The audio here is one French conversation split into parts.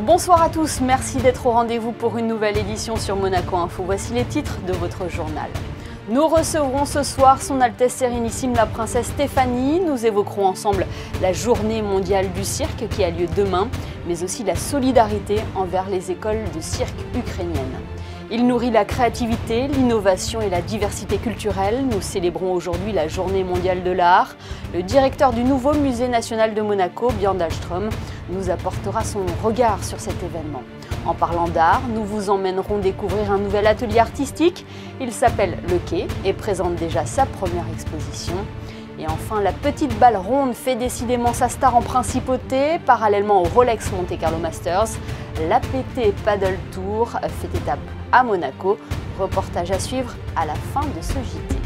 Bonsoir à tous, merci d'être au rendez-vous pour une nouvelle édition sur Monaco Info. Voici les titres de votre journal. Nous recevrons ce soir Son Altesse Sérénissime la Princesse Stéphanie. Nous évoquerons ensemble la Journée mondiale du cirque qui a lieu demain, mais aussi la solidarité envers les écoles de cirque ukrainiennes. Il nourrit la créativité, l'innovation et la diversité culturelle. Nous célébrons aujourd'hui la Journée mondiale de l'art. Le directeur du nouveau Musée national de Monaco, Björn Dahlström, nous apportera son regard sur cet événement. En parlant d'art, nous vous emmènerons découvrir un nouvel atelier artistique. Il s'appelle Le Quai et présente déjà sa première exposition. Et enfin, la petite balle ronde fait décidément sa star en principauté. Parallèlement au Rolex Monte Carlo Masters, l'APT Paddle Tour fait étape à Monaco. Reportage à suivre à la fin de ce JT.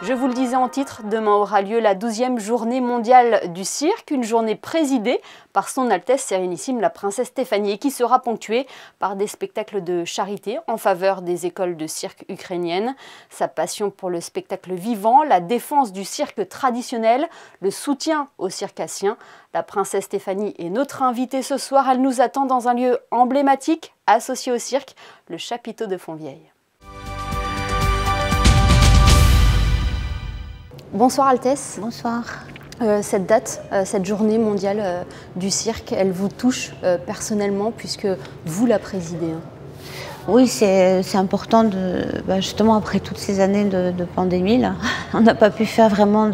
Je vous le disais en titre, demain aura lieu la 12e journée mondiale du cirque, une journée présidée par Son Altesse Sérénissime la Princesse Stéphanie et qui sera ponctuée par des spectacles de charité en faveur des écoles de cirque ukrainiennes. Sa passion pour le spectacle vivant, la défense du cirque traditionnel, le soutien aux circassiens. La Princesse Stéphanie est notre invitée ce soir. Elle nous attend dans un lieu emblématique associé au cirque, le chapiteau de Fontvieille. Bonsoir Altesse. Bonsoir. Cette date, cette journée mondiale du cirque, elle vous touche personnellement puisque vous la présidez. Oui, c'est important, justement après toutes ces années de pandémie, là, on n'a pas pu faire vraiment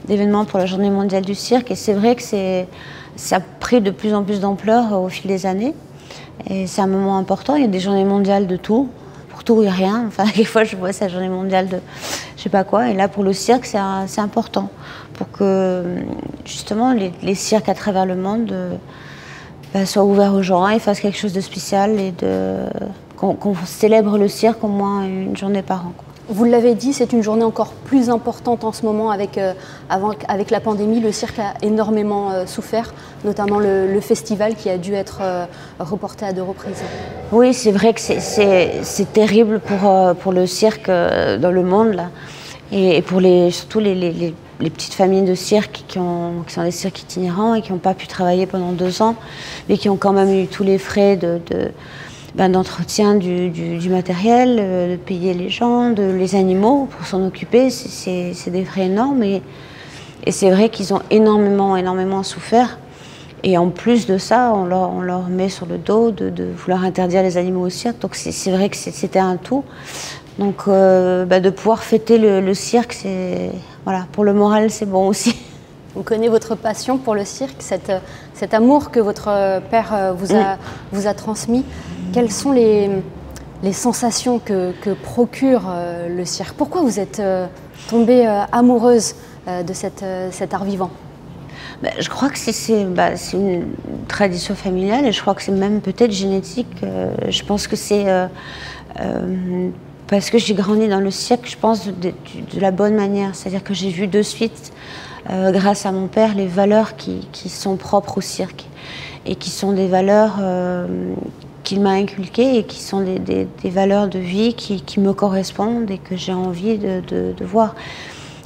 d'événements pour la journée mondiale du cirque et c'est vrai que ça a pris de plus en plus d'ampleur au fil des années et c'est un moment important, il y a des journées mondiales de tout. Pour tout et rien, enfin quelquefois je vois cette journée mondiale de je sais pas quoi, et là pour le cirque c'est important pour que justement les cirques à travers le monde soient ouverts aux gens et fassent quelque chose de spécial et qu'on célèbre le cirque au moins une journée par an, quoi. Vous l'avez dit, c'est une journée encore plus importante en ce moment avec la pandémie. Le cirque a énormément souffert, notamment le festival qui a dû être reporté à 2 reprises. Oui, c'est vrai que c'est terrible pour le cirque dans le monde, là. Et pour surtout les petites familles de cirque qui sont des cirques itinérants et qui n'ont pas pu travailler pendant 2 ans, mais qui ont quand même eu tous les frais d'entretien du matériel, de payer les gens, les animaux pour s'en occuper, c'est des frais énormes et c'est vrai qu'ils ont énormément souffert. Et en plus de ça, on leur met sur le dos de vouloir interdire les animaux au cirque, donc c'est vrai que c'était un tout. Donc de pouvoir fêter le cirque, voilà, pour le moral c'est bon aussi. On connaît votre passion pour le cirque, cet amour que votre père vous a transmis. Quelles sont les sensations que procure le cirque? Pourquoi vous êtes tombée amoureuse de cet art vivant? Je crois que c'est une tradition familiale et je crois que c'est même peut-être génétique. Je pense que c'est parce que j'ai grandi dans le cirque, je pense de la bonne manière. C'est-à-dire que j'ai vu de suite, grâce à mon père, les valeurs qui sont propres au cirque et qui sont des valeurs qu'il m'a inculquées et qui sont des valeurs de vie qui me correspondent et que j'ai envie de voir.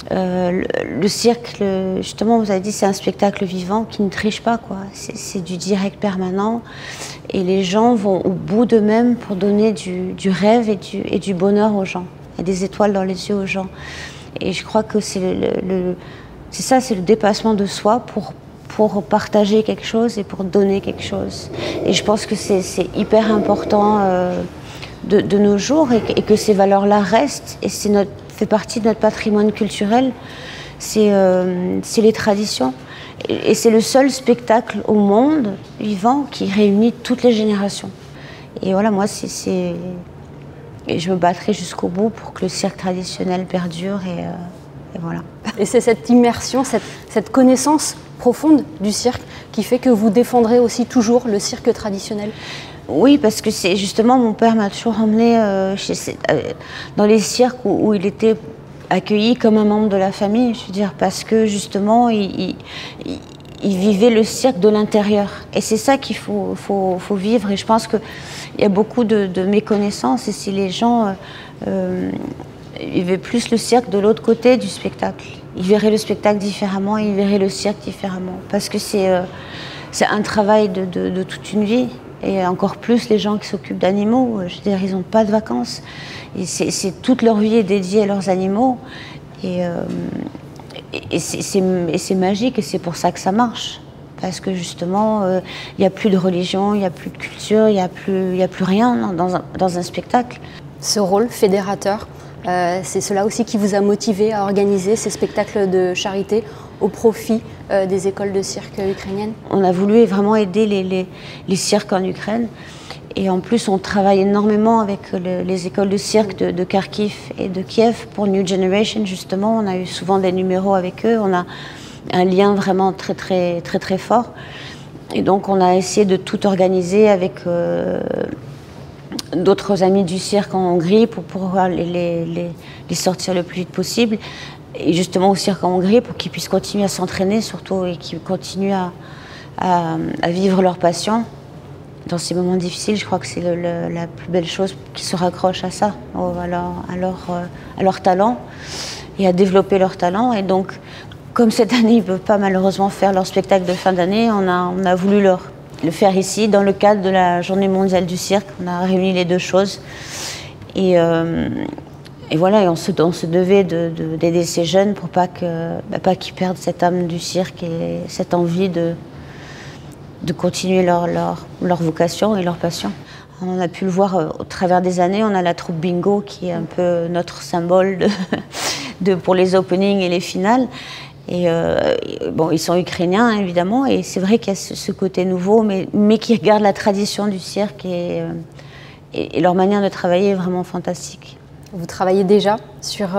Le cirque, justement, vous avez dit, c'est un spectacle vivant qui ne triche pas, quoi. C'est du direct permanent et les gens vont au bout d'eux-mêmes pour donner du rêve et du bonheur aux gens. Il y a des étoiles dans les yeux aux gens. Et je crois que c'est c'est le dépassement de soi pour partager quelque chose et pour donner quelque chose. Et je pense que c'est hyper important de nos jours et que ces valeurs-là restent et fait partie de notre patrimoine culturel, c'est les traditions. Et c'est le seul spectacle au monde vivant qui réunit toutes les générations. Et voilà, moi, et je me battrai jusqu'au bout pour que le cirque traditionnel perdure et voilà. Et c'est cette immersion, cette connaissance profonde du cirque qui fait que vous défendrez aussi toujours le cirque traditionnel? Oui, parce que c'est justement, mon père m'a toujours emmené dans les cirques où il était accueilli comme un membre de la famille, je veux dire, parce que justement, il vivait le cirque de l'intérieur. Et c'est ça qu'il faut vivre. Et je pense qu'il y a beaucoup de méconnaissances. Et si les gens vivaient plus le cirque de l'autre côté du spectacle, ils verraient le spectacle différemment, ils verraient le cirque différemment. Parce que c'est un travail de toute une vie. Et encore plus les gens qui s'occupent d'animaux, je veux dire, ils n'ont pas de vacances. C'est toute leur vie est dédiée à leurs animaux. Et c'est magique et c'est pour ça que ça marche. Parce que justement, il n'y a plus de religion, il n'y a plus de culture, il n'y a plus rien dans un spectacle. Ce rôle fédérateur, c'est cela aussi qui vous a motivé à organiser ces spectacles de charité au profit des écoles de cirque ukrainiennes? On a voulu vraiment aider les cirques en Ukraine. Et en plus, on travaille énormément avec les écoles de cirque de Kharkiv et de Kiev pour New Generation, justement. On a eu souvent des numéros avec eux. On a un lien vraiment très fort. Et donc, on a essayé de tout organiser avec d'autres amis du cirque en Hongrie pour pouvoir les sortir le plus vite possible. Et justement au cirque en Hongrie pour qu'ils puissent continuer à s'entraîner surtout et qu'ils continuent à vivre leur passion. Dans ces moments difficiles, je crois que c'est la plus belle chose qui se raccroche à ça, à leur talent et à développer leur talent. Et donc, comme cette année, ils ne peuvent pas malheureusement faire leur spectacle de fin d'année, on a voulu le faire ici, dans le cadre de la Journée mondiale du cirque. On a réuni les deux choses. Et voilà, et on se devait d'aider ces jeunes pour pas qu'ils perdent cette âme du cirque et cette envie de continuer leur vocation et leur passion. On a pu le voir au travers des années, on a la troupe Bingo qui est un peu notre symbole pour les openings et les finales. Et bon, ils sont ukrainiens évidemment, et c'est vrai qu'il y a ce côté nouveau, mais qui regarde la tradition du cirque et leur manière de travailler est vraiment fantastique. Vous travaillez déjà sur,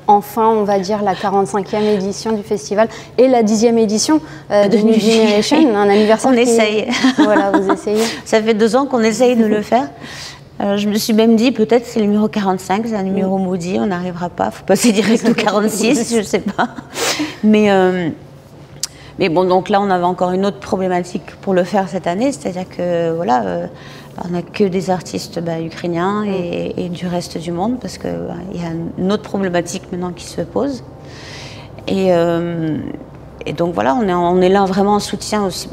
enfin, on va dire, la 45e édition du festival et la 10e édition de New Generation, un anniversaire. On essaye. Voilà, vous essayez. Ça fait 2 ans qu'on essaye de le faire. Je me suis même dit, peut-être c'est le numéro 45, c'est un numéro maudit, on n'arrivera pas, il faut passer direct au 46, je ne sais pas. Mais bon, donc là, on avait encore une autre problématique pour le faire cette année, c'est-à-dire que, voilà, on n'a que des artistes ukrainiens et du reste du monde, parce qu'il y a une autre problématique maintenant qui se pose. Et donc voilà, on est là vraiment en soutien aussi,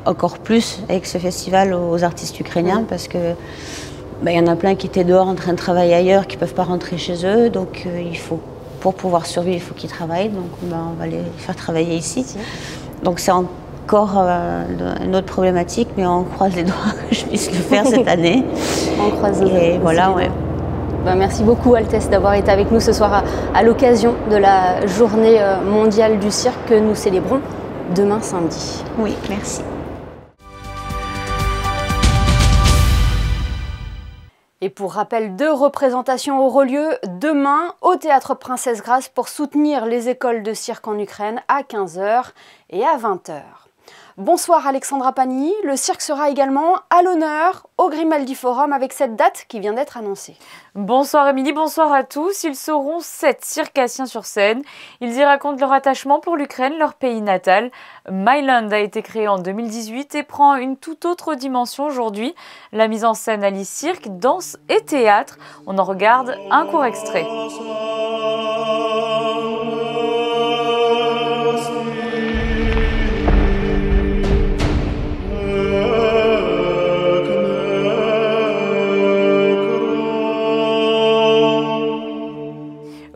encore plus avec ce festival aux artistes ukrainiens, parce que il y en a plein qui étaient dehors en train de travailler ailleurs, qui ne peuvent pas rentrer chez eux, donc il faut, pour pouvoir survivre, il faut qu'ils travaillent, donc on va les faire travailler ici. Donc c'est encore une autre problématique, mais on croise les doigts que je puisse le faire cette année. On croise les doigts. Et voilà, ouais. Merci beaucoup Altesse d'avoir été avec nous ce soir à l'occasion de la journée mondiale du cirque que nous célébrons demain samedi. Oui, merci. Et pour rappel, 2 représentations auront lieu demain au Théâtre Princesse Grace pour soutenir les écoles de cirque en Ukraine à 15 h et à 20 h. Bonsoir Alexandra Pani, le cirque sera également à l'honneur au Grimaldi Forum avec cette date qui vient d'être annoncée. Bonsoir Émilie, bonsoir à tous. Ils seront 7 circassiens sur scène. Ils y racontent leur attachement pour l'Ukraine, leur pays natal. Myland a été créé en 2018 et prend une toute autre dimension aujourd'hui. La mise en scène allie cirque, danse et théâtre. On en regarde un court extrait.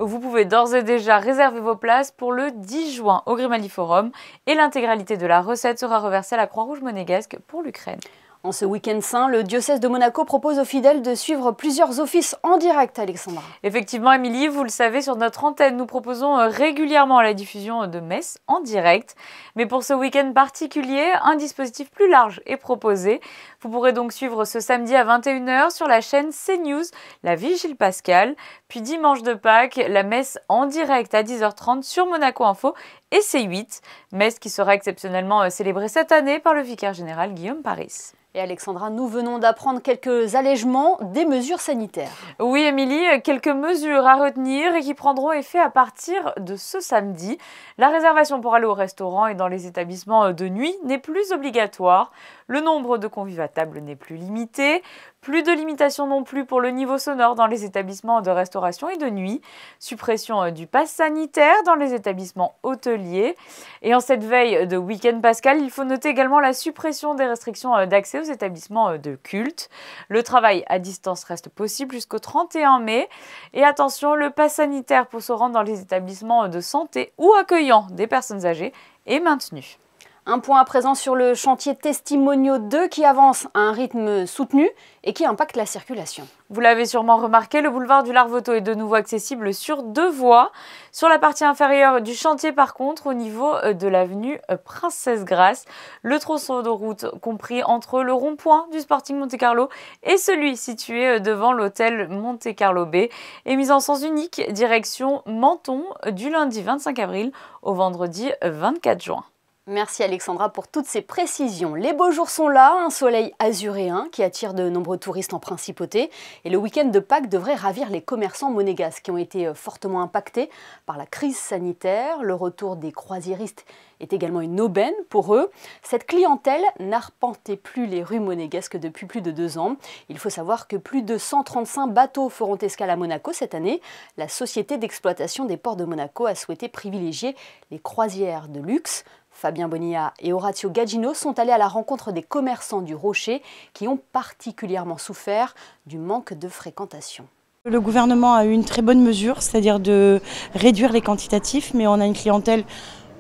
Vous pouvez d'ores et déjà réserver vos places pour le 10 juin au Grimaldi Forum et l'intégralité de la recette sera reversée à la Croix-Rouge monégasque pour l'Ukraine. En ce week-end saint, le diocèse de Monaco propose aux fidèles de suivre plusieurs offices en direct, Alexandra. Effectivement, Émilie, vous le savez, sur notre antenne, nous proposons régulièrement la diffusion de messes en direct. Mais pour ce week-end particulier, un dispositif plus large est proposé. Vous pourrez donc suivre ce samedi à 21 h sur la chaîne CNews, la Vigile Pascale. Puis dimanche de Pâques, la messe en direct à 10 h 30 sur Monaco Info et C8. Messe qui sera exceptionnellement célébrée cette année par le vicaire général Guillaume Paris. Et Alexandra, nous venons d'apprendre quelques allègements des mesures sanitaires. Oui, Émilie, quelques mesures à retenir et qui prendront effet à partir de ce samedi. La réservation pour aller au restaurant et dans les établissements de nuit n'est plus obligatoire. Le nombre de convives à table n'est plus limité. Plus de limitation non plus pour le niveau sonore dans les établissements de restauration et de nuit. Suppression du pass sanitaire dans les établissements hôteliers. Et en cette veille de week-end pascal, il faut noter également la suppression des restrictions d'accès aux établissements de culte. Le travail à distance reste possible jusqu'au 31 mai. Et attention, le pass sanitaire pour se rendre dans les établissements de santé ou accueillant des personnes âgées est maintenu. Un point à présent sur le chantier Testimoniaux 2 qui avance à un rythme soutenu et qui impacte la circulation. Vous l'avez sûrement remarqué, le boulevard du Larvoto est de nouveau accessible sur 2 voies. Sur la partie inférieure du chantier par contre, au niveau de l'avenue Princesse Grace, le tronçon de route compris entre le rond-point du Sporting Monte-Carlo et celui situé devant l'hôtel Monte-Carlo Bay est mis en sens unique direction Menton du lundi 25 avril au vendredi 24 juin. Merci Alexandra pour toutes ces précisions. Les beaux jours sont là, un soleil azuréen qui attire de nombreux touristes en principauté. Et le week-end de Pâques devrait ravir les commerçants monégasques qui ont été fortement impactés par la crise sanitaire. Le retour des croisiéristes est également une aubaine pour eux. Cette clientèle n'arpentait plus les rues monégasques depuis plus de 2 ans. Il faut savoir que plus de 135 bateaux feront escale à Monaco cette année. La société d'exploitation des ports de Monaco a souhaité privilégier les croisières de luxe. Fabien Bonilla et Orazio Gagino sont allés à la rencontre des commerçants du Rocher qui ont particulièrement souffert du manque de fréquentation. Le gouvernement a eu une très bonne mesure, c'est-à-dire de réduire les quantitatifs, mais on a une clientèle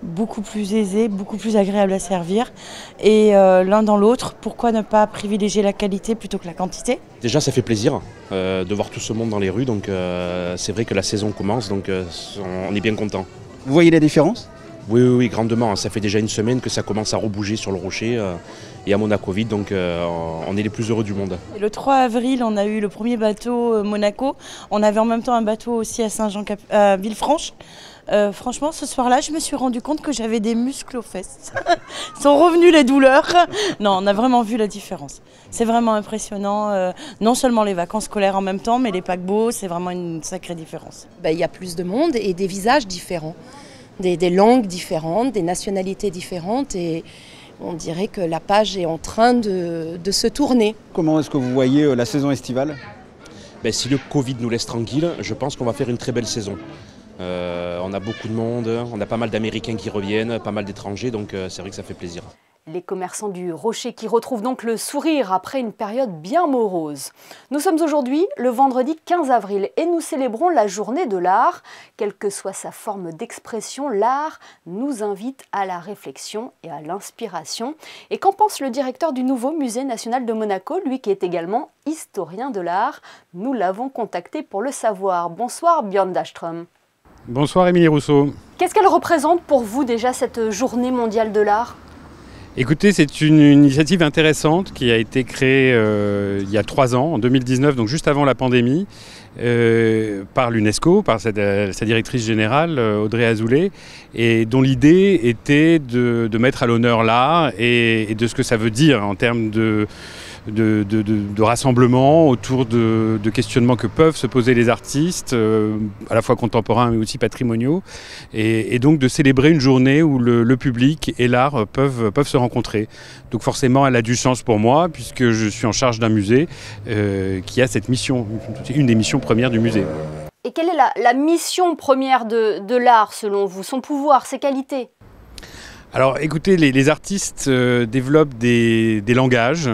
beaucoup plus aisée, beaucoup plus agréable à servir. Et l'un dans l'autre, pourquoi ne pas privilégier la qualité plutôt que la quantité? Déjà, ça fait plaisir de voir tout ce monde dans les rues, donc c'est vrai que la saison commence, donc on est bien content. Vous voyez la différence ? Oui, grandement. Ça fait déjà une semaine que ça commence à rebouger sur le Rocher et à Monaco vide, donc on est les plus heureux du monde. Et le 3 avril, on a eu le premier bateau Monaco. On avait en même temps un bateau aussi à Saint-Jean, à Villefranche. Franchement, ce soir-là, je me suis rendu compte que j'avais des muscles aux fesses. Sont revenues les douleurs. Non, on a vraiment vu la différence. C'est vraiment impressionnant. Non seulement les vacances scolaires en même temps, mais les paquebots, c'est vraiment une sacrée différence. Il y a plus de monde et des visages différents. Des langues différentes, des nationalités différentes et on dirait que la page est en train de se tourner. Comment est-ce que vous voyez la saison estivale ? Si le Covid nous laisse tranquille, je pense qu'on va faire une très belle saison. On a beaucoup de monde, on a pas mal d'Américains qui reviennent, pas mal d'étrangers, donc c'est vrai que ça fait plaisir. Les commerçants du Rocher qui retrouvent donc le sourire après une période bien morose. Nous sommes aujourd'hui le vendredi 15 avril et nous célébrons la journée de l'art. Quelle que soit sa forme d'expression, l'art nous invite à la réflexion et à l'inspiration. Et qu'en pense le directeur du nouveau Musée national de Monaco, lui qui est également historien de l'art? Nous l'avons contacté pour le savoir. Bonsoir Björn Dahlström. Bonsoir Émilie Rousseau. Qu'est-ce qu'elle représente pour vous déjà cette journée mondiale de l'art ? Écoutez, c'est une initiative intéressante qui a été créée il y a 3 ans, en 2019, donc juste avant la pandémie, par l'UNESCO, par sa directrice générale, Audrey Azoulay, et dont l'idée était de mettre à l'honneur l'art et de ce que ça veut dire en termes de rassemblement autour de questionnements que peuvent se poser les artistes, à la fois contemporains mais aussi patrimoniaux, et donc de célébrer une journée où le public et l'art peuvent se rencontrer. Donc forcément, elle a du sens pour moi, puisque je suis en charge d'un musée qui a cette mission, c'est une des missions premières du musée. Et quelle est la mission première de l'art selon vous, son pouvoir, ses qualités ? Alors écoutez, les artistes développent des langages,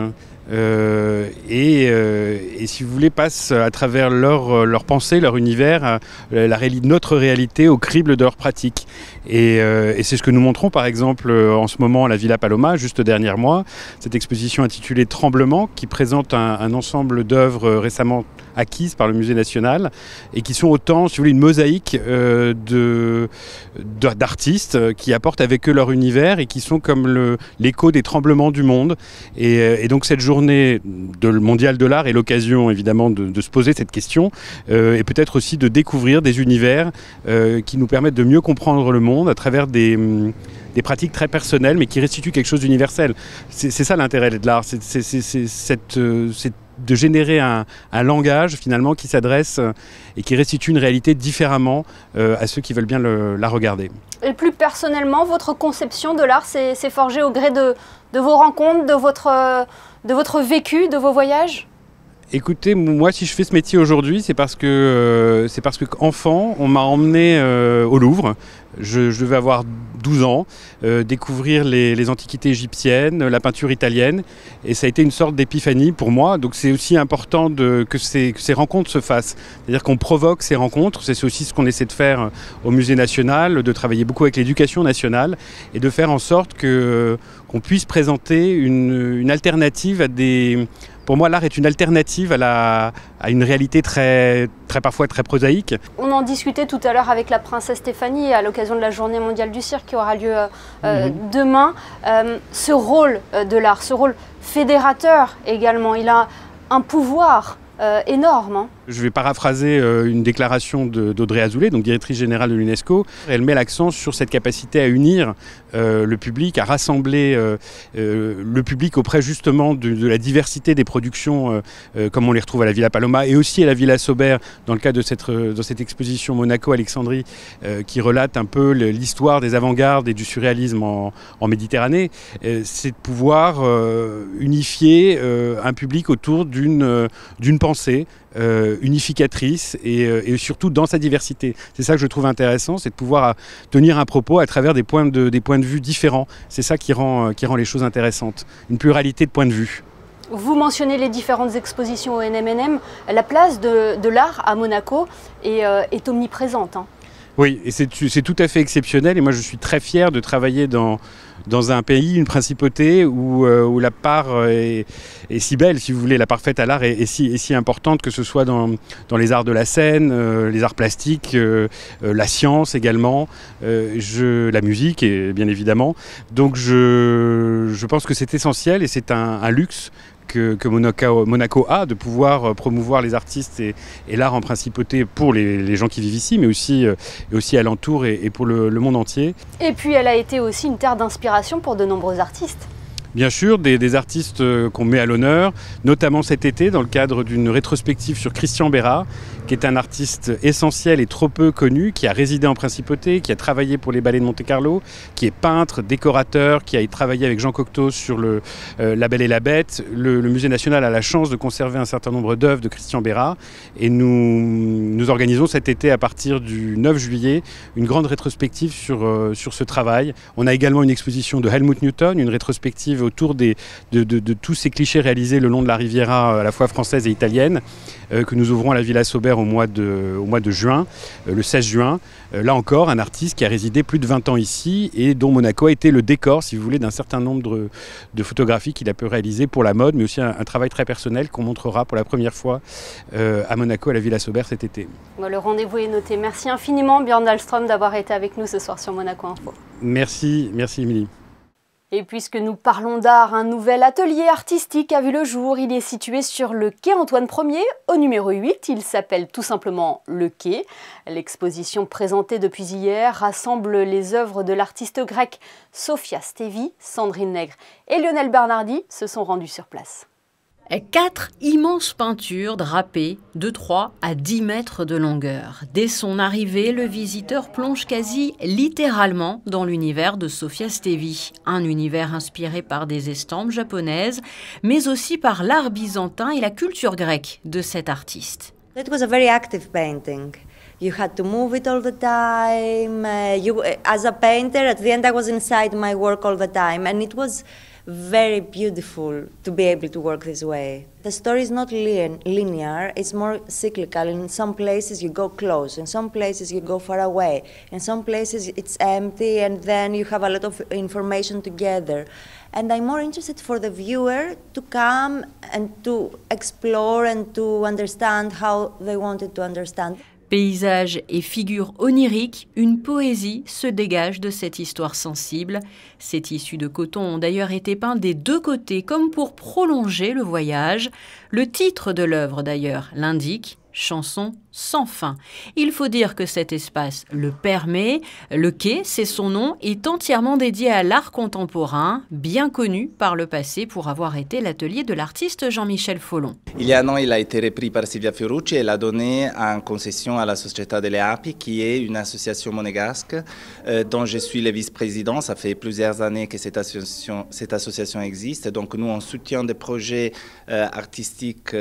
et si vous voulez, passent à travers leur pensée, leur univers, notre réalité au crible de leur pratique. Et c'est ce que nous montrons par exemple en ce moment à la Villa Paloma, juste derrière moi, cette exposition intitulée Tremblement, qui présente un ensemble d'œuvres récemment acquises par le Musée national et qui sont autant, si vous voulez, une mosaïque d'artistes qui apportent avec eux leur univers et qui sont comme l'écho des tremblements du monde. Et donc cette journée mondiale de l'art est l'occasion évidemment de se poser cette question et peut-être aussi de découvrir des univers qui nous permettent de mieux comprendre le monde à travers des pratiques très personnelles mais qui restituent quelque chose d'universel. C'est ça l'intérêt de l'art, c'est cette de générer un langage finalement qui s'adresse et qui restitue une réalité différemment à ceux qui veulent bien la regarder. Et plus personnellement, votre conception de l'art s'est forgée au gré de vos rencontres, de votre vécu, de vos voyages ? Écoutez, moi si je fais ce métier aujourd'hui, c'est parce que enfant, on m'a emmené au Louvre. Je devais avoir 12 ans, découvrir les antiquités égyptiennes, la peinture italienne, et ça a été une sorte d'épiphanie pour moi. Donc c'est aussi important que ces rencontres se fassent. C'est-à-dire qu'on provoque ces rencontres, c'est aussi ce qu'on essaie de faire au Musée national, de travailler beaucoup avec l'éducation nationale, et de faire en sorte qu'on puisse présenter une alternative à des... Pour moi, l'art est une alternative à une réalité très parfois très prosaïque. On en discutait tout à l'heure avec la princesse Stéphanie à l'occasion de la Journée mondiale du cirque qui aura lieu demain. Ce rôle de l'art, ce rôle fédérateur également, il a un pouvoir énorme. Hein. Je vais paraphraser une déclaration d'Audrey Azoulay, donc directrice générale de l'UNESCO. Elle met l'accent sur cette capacité à unir le public, à rassembler le public auprès justement de la diversité des productions comme on les retrouve à la Villa Paloma et aussi à la Villa Saubert dans le cadre de cette exposition Monaco-Alexandrie qui relate un peu l'histoire des avant-gardes et du surréalisme en Méditerranée. C'est de pouvoir unifier un public autour d'une pensée unificatrice et surtout dans sa diversité. C'est ça que je trouve intéressant, c'est de pouvoir tenir un propos à travers des points de vue différents. C'est ça qui rend les choses intéressantes. Une pluralité de points de vue. Vous mentionnez les différentes expositions au NMNM. La place de l'art à Monaco est omniprésente. Hein. Oui, et c'est tout à fait exceptionnel. Et moi, je suis très fier de travailler dans un pays, une principauté où la part est si belle, si vous voulez, la part faite à l'art est si importante, que ce soit dans les arts de la scène, les arts plastiques, la science également, la musique et bien évidemment. Donc je pense que c'est essentiel et c'est un luxe que Monaco a, de pouvoir promouvoir les artistes et l'art en principauté pour les gens qui vivent ici, mais aussi alentour et pour le monde entier. Et puis elle a été aussi une terre d'inspiration pour de nombreux artistes. Bien sûr, des artistes qu'on met à l'honneur, notamment cet été dans le cadre d'une rétrospective sur Christian Bérard, qui est un artiste essentiel et trop peu connu, qui a résidé en principauté, qui a travaillé pour les ballets de Monte-Carlo, qui est peintre, décorateur, qui a travaillé avec Jean Cocteau sur La Belle et la Bête. Le Musée national a la chance de conserver un certain nombre d'œuvres de Christian Bérard et nous organisons cet été à partir du 9 juillet une grande rétrospective sur ce travail. On a également une exposition de Helmut Newton, une rétrospective autour de tous ces clichés réalisés le long de la Riviera à la fois française et italienne que nous ouvrons à la Villa Saubert au mois de juin, le 16 juin. Là encore, un artiste qui a résidé plus de 20 ans ici et dont Monaco a été le décor, si vous voulez, d'un certain nombre de photographies qu'il a pu réaliser pour la mode, mais aussi un travail très personnel qu'on montrera pour la première fois à Monaco, à la Villa Saubert cet été. Bon, le rendez-vous est noté. Merci infiniment, Björn Dahlström, d'avoir été avec nous ce soir sur Monaco Info. Merci Émilie. Et puisque nous parlons d'art, un nouvel atelier artistique a vu le jour. Il est situé sur le quai Antoine Ier, au numéro 8. Il s'appelle tout simplement Le Quai. L'exposition présentée depuis hier rassemble les œuvres de l'artiste grec Sofia Stevi, Sandrine Nègre et Lionel Bernardi se sont rendus sur place. 4 immenses peintures drapées de 3 à 10 mètres de longueur. Dès son arrivée, le visiteur plonge quasi littéralement dans l'univers de Sofia Stevi. Un univers inspiré par des estampes japonaises, mais aussi par l'art byzantin et la culture grecque de cet artiste. It was a very active painting. You had to move it all the time. As a painter, at the end I was inside my work all the time, and it was very beautiful to be able to work this way. The story is not linear, it's more cyclical. In some places you go close, in some places you go far away, in some places it's empty and then you have a lot of information together. And I'm more interested for the viewer to come and to explore and to understand how they wanted to understand. Paysages et figures oniriques, une poésie se dégage de cette histoire sensible. Ces tissus de coton ont d'ailleurs été peints des deux côtés comme pour prolonger le voyage. Le titre de l'œuvre d'ailleurs l'indique, chansons sans fin. Il faut dire que cet espace le permet. Le quai, c'est son nom, est entièrement dédié à l'art contemporain, bien connu par le passé pour avoir été l'atelier de l'artiste Jean-Michel Folon. Il y a un an, il a été repris par Silvia Fiorucci et l'a donné en concession à la Società delle Api, qui est une association monégasque dont je suis le vice-président. Ça fait plusieurs années que cette association existe. Donc nous, on soutient des projets artistiques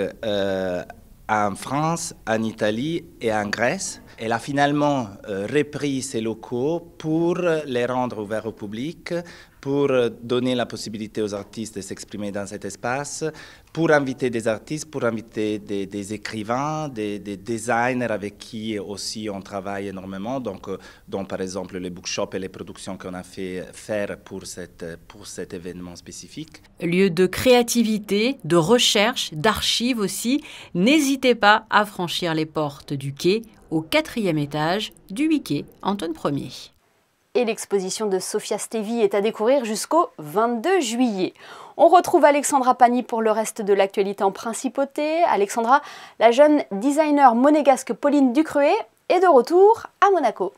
en France, en Italie et en Grèce. Elle a finalement repris ces locaux pour les rendre ouverts au public, pour donner la possibilité aux artistes de s'exprimer dans cet espace, pour inviter des artistes, pour inviter des écrivains, des designers avec qui aussi on travaille énormément, donc, dont par exemple les bookshops et les productions qu'on a fait faire pour cet événement spécifique. Lieu de créativité, de recherche, d'archives aussi, n'hésitez pas à franchir les portes du quai au 4e étage du 8 quai Antoine Ier. Et l'exposition de Sofia Stevi est à découvrir jusqu'au 22 juillet. On retrouve Alexandra Pani pour le reste de l'actualité en principauté. Alexandra, la jeune designer monégasque Pauline Ducruet est de retour à Monaco.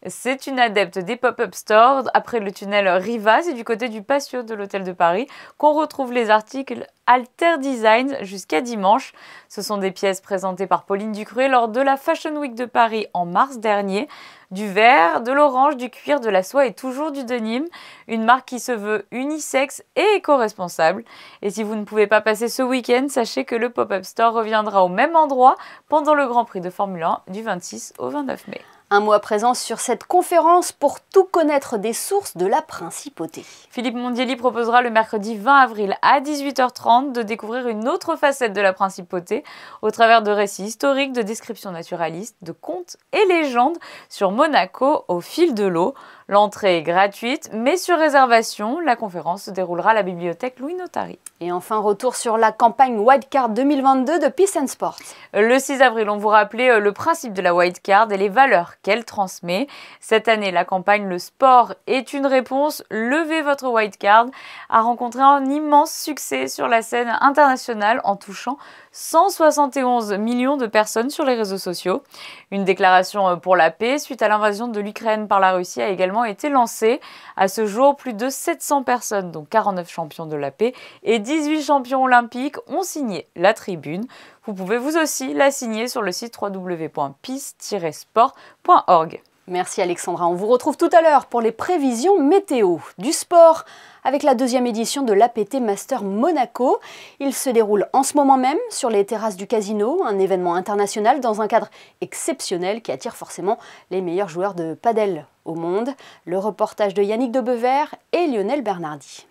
C'est une adepte des pop-up stores. Après le tunnel Riva, c'est du côté du patio de l'Hôtel de Paris qu'on retrouve les articles Alter Design jusqu'à dimanche. Ce sont des pièces présentées par Pauline Ducruet lors de la Fashion Week de Paris en mars dernier. Du vert, de l'orange, du cuir, de la soie et toujours du denim. Une marque qui se veut unisexe et éco-responsable. Et si vous ne pouvez pas passer ce week-end, sachez que le pop-up store reviendra au même endroit pendant le Grand Prix de Formule 1 du 26 au 29 mai. Un mot à présent sur cette conférence pour tout connaître des sources de la principauté. Philippe Mondielli proposera le mercredi 20 avril à 18h30 de découvrir une autre facette de la principauté au travers de récits historiques, de descriptions naturalistes, de contes et légendes sur Monaco au fil de l'eau. L'entrée est gratuite, mais sur réservation. La conférence se déroulera à la bibliothèque Louis Notari. Et enfin, retour sur la campagne Wildcard 2022 de Peace and Sport. Le 6 avril, on vous rappelait le principe de la Wildcard et les valeurs qu'elle transmet. Cette année, la campagne Le sport est une réponse. Levez votre Wildcard a rencontré un immense succès sur la scène internationale en touchant 171 millions de personnes sur les réseaux sociaux. Une déclaration pour la paix suite à l'invasion de l'Ukraine par la Russie a également été lancée. À ce jour, plus de 700 personnes, dont 49 champions de la paix et 18 champions olympiques, ont signé la tribune. Vous pouvez vous aussi la signer sur le site www.peace-sport.org. Merci Alexandra, on vous retrouve tout à l'heure pour les prévisions météo du sport avec la 2e édition de l'APT Master Monaco. Il se déroule en ce moment même sur les terrasses du casino, un événement international dans un cadre exceptionnel qui attire forcément les meilleurs joueurs de padel au monde. Le reportage de Yannick Debevert et Lionel Bernardi.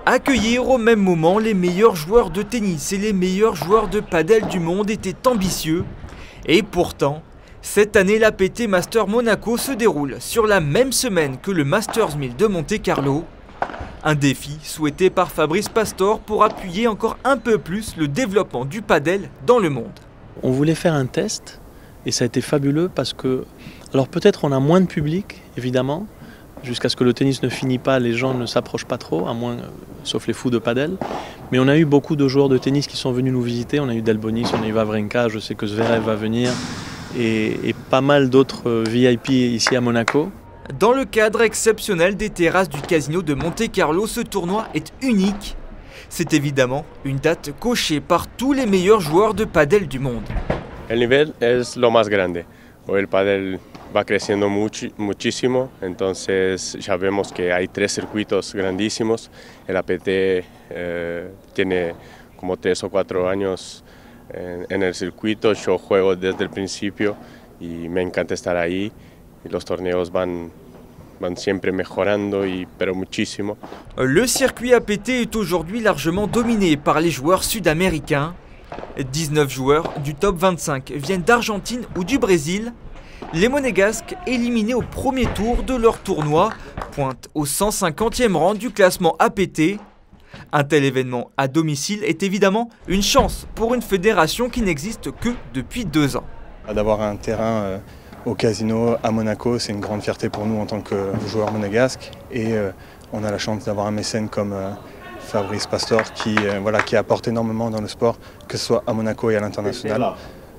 Accueillir au même moment les meilleurs joueurs de tennis et les meilleurs joueurs de padel du monde était ambitieux. Et pourtant, cette année, l'APT Master Monaco se déroule sur la même semaine que le Masters 1000 de Monte-Carlo. Un défi souhaité par Fabrice Pastor pour appuyer encore un peu plus le développement du padel dans le monde. On voulait faire un test et ça a été fabuleux parce que, alors peut-être on a moins de public, évidemment, jusqu'à ce que le tennis ne finisse pas, les gens ne s'approchent pas trop, à moins, sauf les fous de padel. Mais on a eu beaucoup de joueurs de tennis qui sont venus nous visiter. On a eu Delbonis, on a eu Wawrinka, je sais que Zverev va venir et pas mal d'autres VIP ici à Monaco. Dans le cadre exceptionnel des terrasses du casino de Monte-Carlo, ce tournoi est unique. C'est évidemment une date cochée par tous les meilleurs joueurs de padel du monde. El nivel es lo más grande. Hoy el padel va creciendo muchísimo, entonces ya vemos que hay 3 circuitos grandísimos. El APT tiene como 3 o 4 años en el circuito. Yo juego desde el principio y me encanta estar ahí. Y los torneos van siempre mejorando, pero muchísimo. Le circuit APT est aujourd'hui largement dominé par les joueurs sud-américains. 19 joueurs du top 25 viennent d'Argentine ou du Brésil. Les Monégasques, éliminés au premier tour de leur tournoi, pointent au 150e rang du classement APT. Un tel événement à domicile est évidemment une chance pour une fédération qui n'existe que depuis 2 ans. D'avoir un terrain au casino à Monaco, c'est une grande fierté pour nous en tant que joueurs monégasques. Et on a la chance d'avoir un mécène comme Fabrice Pastor qui apporte énormément dans le sport, que ce soit à Monaco et à l'international.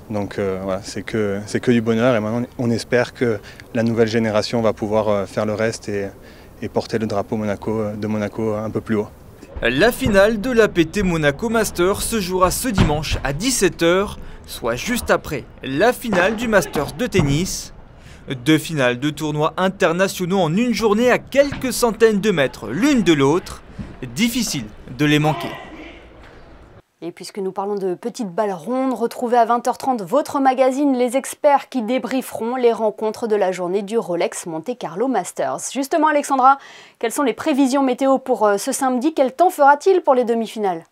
Donc voilà, c'est que du bonheur et maintenant on espère que la nouvelle génération va pouvoir faire le reste et porter le drapeau de Monaco un peu plus haut. La finale de l'APT Monaco Masters se jouera ce dimanche à 17 h, soit juste après la finale du Masters de tennis. 2 finales de tournois internationaux en une journée à quelques centaines de mètres l'une de l'autre. Difficile de les manquer. Et puisque nous parlons de petites balles rondes, retrouvez à 20h30 votre magazine Les Experts qui débrieferont les rencontres de la journée du Rolex Monte Carlo Masters. Justement Alexandra, quelles sont les prévisions météo pour ce samedi? Quel temps fera-t-il pour les demi-finales?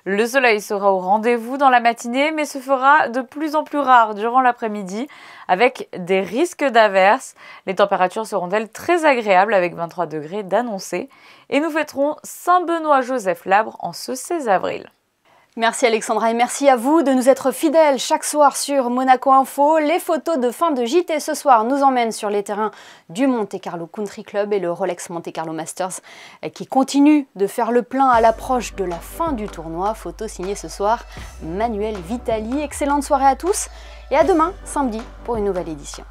Le soleil sera au rendez-vous dans la matinée, mais se fera de plus en plus rare durant l'après-midi, avec des risques d'averses. Les températures seront-elles très agréables, avec 23 degrés d'annoncés. Et nous fêterons Saint-Benoît-Joseph-Labre en ce 16 avril. Merci Alexandra et merci à vous de nous être fidèles chaque soir sur Monaco Info. Les photos de fin de JT ce soir nous emmènent sur les terrains du Monte Carlo Country Club et le Rolex Monte Carlo Masters qui continue de faire le plein à l'approche de la fin du tournoi. Photo signée ce soir Manuel Vitali. Excellente soirée à tous et à demain samedi pour une nouvelle édition.